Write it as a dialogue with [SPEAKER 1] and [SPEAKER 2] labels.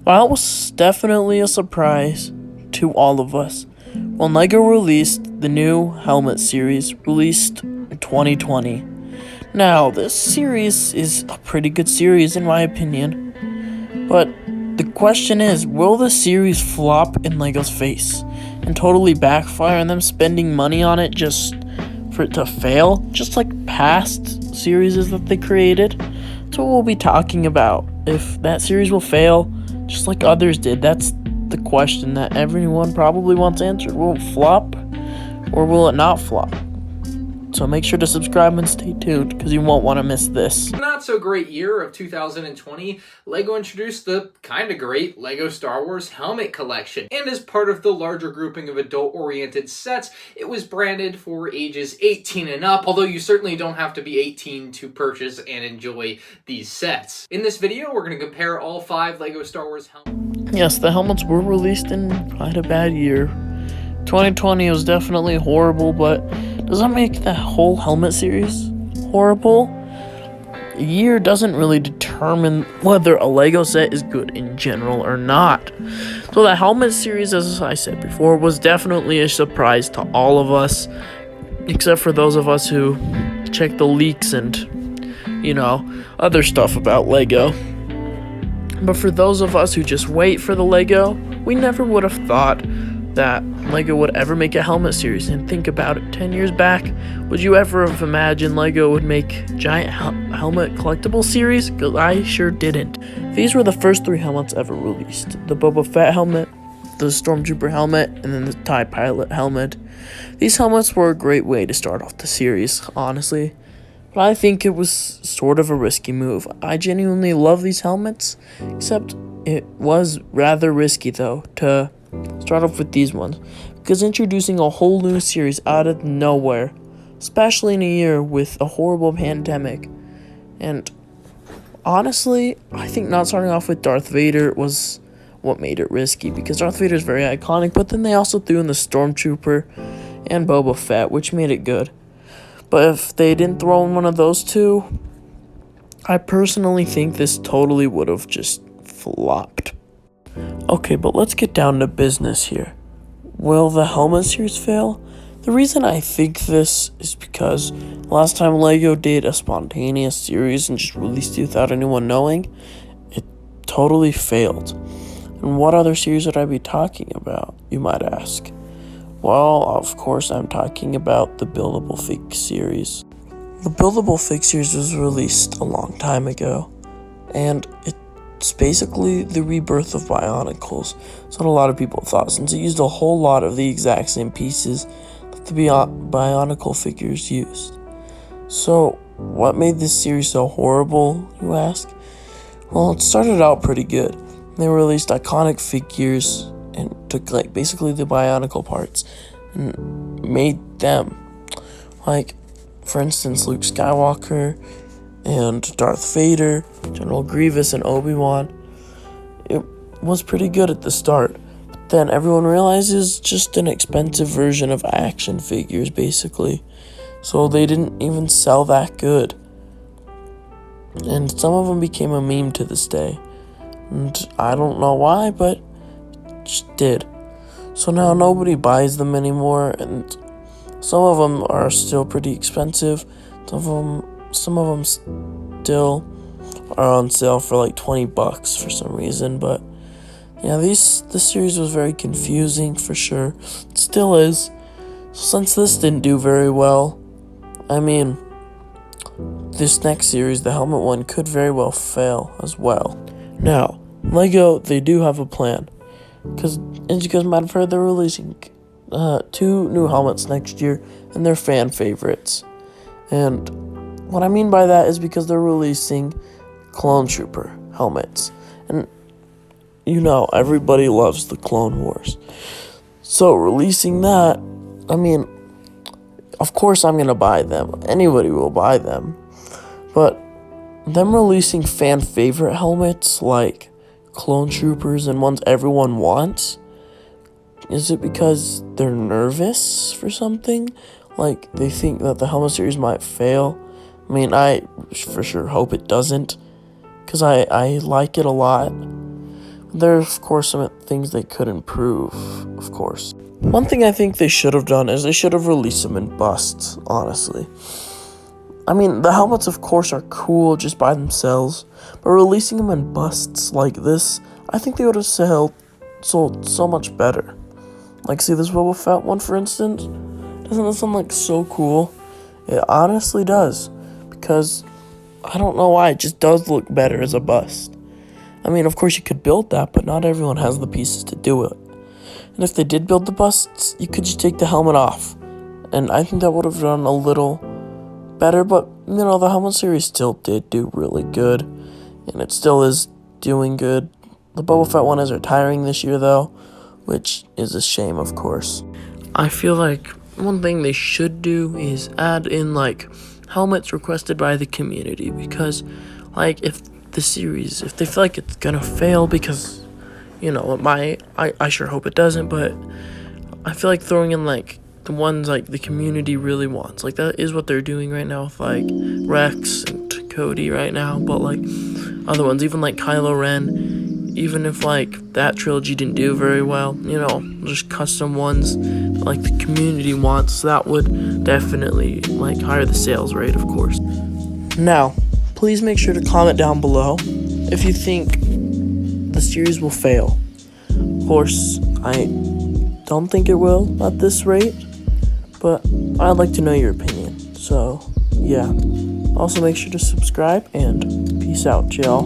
[SPEAKER 1] That was definitely a surprise to all of us when LEGO released the new Helmet series, released in 2020. Now, this series is a pretty good series in my opinion, but the question is, will the series flop in LEGO's face and totally backfire on them spending money on it just for it to fail, just like past series that they created? That's what we'll be talking about. If that series will fail, just like others did, that's the question that everyone probably wants answered. Will it flop or will it not flop? So make sure to subscribe and stay tuned because you won't want to miss this.
[SPEAKER 2] Not so great year of 2020, LEGO introduced the kinda great LEGO Star Wars Helmet Collection. And as part of the larger grouping of adult-oriented sets, it was branded for ages 18 and up, although you certainly don't have to be 18 to purchase and enjoy these sets. In this video, we're going to compare all 5 LEGO Star Wars helmets.
[SPEAKER 1] Yes, the helmets were released in quite a bad year. 2020 was definitely horrible, but does that make the whole helmet series horrible? A year doesn't really determine whether a LEGO set is good in general or not. So the helmet series, as I said before, was definitely a surprise to all of us, except for those of us who check the leaks and, other stuff about LEGO. But for those of us who just wait for the LEGO, we never would have thought that LEGO would ever make a helmet series. And think about it, 10 years back, would you ever have imagined LEGO would make giant helmet collectible series? Because I sure didn't. These were the first 3 helmets ever released. The Boba Fett helmet, the Stormtrooper helmet, and then the TIE Pilot helmet. These helmets were a great way to start off the series, honestly. But I think it was sort of a risky move. I genuinely love these helmets, except it was rather risky though to start off with these ones, because introducing a whole new series out of nowhere, especially in a year with a horrible pandemic, and honestly, I think not starting off with Darth Vader was what made it risky, because Darth Vader is very iconic, but then they also threw in the Stormtrooper and Boba Fett, which made it good. But if they didn't throw in one of those two, I personally think this totally would have just flopped. Okay, but let's get down to business here. Will the helmet series fail? The reason I think this is because last time LEGO did a spontaneous series and just released it without anyone knowing, it totally failed. And what other series would I be talking about, you might ask? Well, of course I'm talking about the Buildable Fig series. The Buildable Fig series was released a long time ago, and it's basically the rebirth of Bionicles. That's what a lot of people thought, since it used a whole lot of the exact same pieces that the Bionicle figures used. So, what made this series so horrible, you ask? Well, it started out pretty good. They released iconic figures and took basically the Bionicle parts and made them. Like, for instance, Luke Skywalker and Darth Vader, General Grievous, and Obi-Wan. It was pretty good at the start, but then everyone realizes just an expensive version of action figures, basically. So they didn't even sell that good. And some of them became a meme to this day. And I don't know why, but it just did. So now nobody buys them anymore, and some of them are still pretty expensive. Some of them still are on sale for like $20 for some reason, but yeah, this series was very confusing for sure. It still is. Since this didn't do very well, I mean, this next series, the helmet one, could very well fail as well. Now, LEGO, they do have a plan, because as you guys might have heard, they're releasing 2 new helmets next year, and they're fan favorites. And what I mean by that is because they're releasing Clone Trooper helmets. And everybody loves the Clone Wars. So releasing that, I mean, of course I'm going to buy them. Anybody will buy them. But them releasing fan favorite helmets like Clone Troopers and ones everyone wants, is it because they're nervous for something? Like, they think that the helmet series might fail? I mean, I for sure hope it doesn't, because I like it a lot. There are, of course, some things they could improve, of course. One thing I think they should have done is they should have released them in busts, honestly. I mean, the helmets, of course, are cool just by themselves, but releasing them in busts like this, I think they would have sold so much better. Like, see this Boba Fett one, for instance? Doesn't this one look so cool? It honestly does, because I don't know why, it just does look better as a bust. I mean, of course, you could build that, but not everyone has the pieces to do it. And if they did build the busts, you could just take the helmet off. And I think that would have done a little better, but, the helmet series still did do really good. And it still is doing good. The Boba Fett one is retiring this year, though, which is a shame, of course. I feel like one thing they should do is add in, helmets requested by the community. Because, if the series, if they feel like it's gonna fail, because, it might, I sure hope it doesn't, but I feel like throwing in, the ones, the community really wants. That is what they're doing right now with, Rex and Cody right now, but, other ones, even, Kylo Ren, even if, that trilogy didn't do very well, just custom ones, the community wants, that would definitely, higher the sales rate, of course. Now, please make sure to comment down below if you think the series will fail. Of course, I don't think it will at this rate, but I'd like to know your opinion. So, yeah. Also, make sure to subscribe, and peace out, y'all.